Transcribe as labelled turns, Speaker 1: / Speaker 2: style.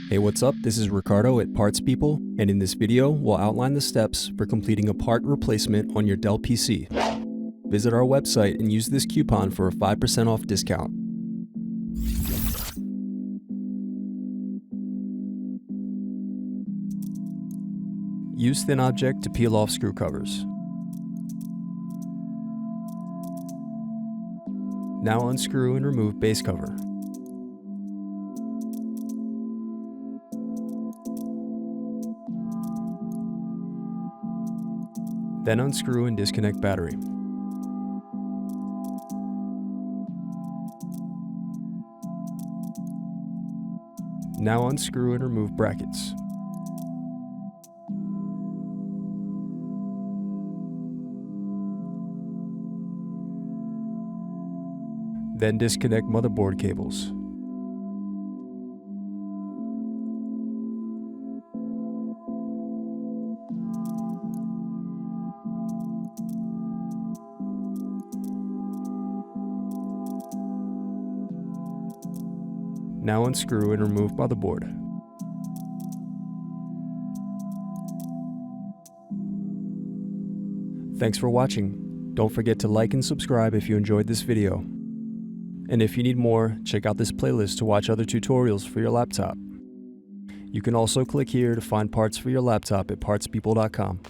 Speaker 1: Hey, what's up? This is Ricardo at Parts People, and in this video, we'll outline the steps for completing a part replacement on your Dell PC. Visit our website and use this coupon for a 5% off discount. Use thin object to peel off screw covers. Now unscrew and remove base cover. Then unscrew and disconnect battery. Now unscrew and remove brackets. Then disconnect motherboard cables. Now unscrew and remove motherboard. Thanks for watching. Don't forget to like and subscribe if you enjoyed this video. And if you need more, check out this playlist to watch other tutorials for your laptop. You can also click here to find parts for your laptop at partspeople.com.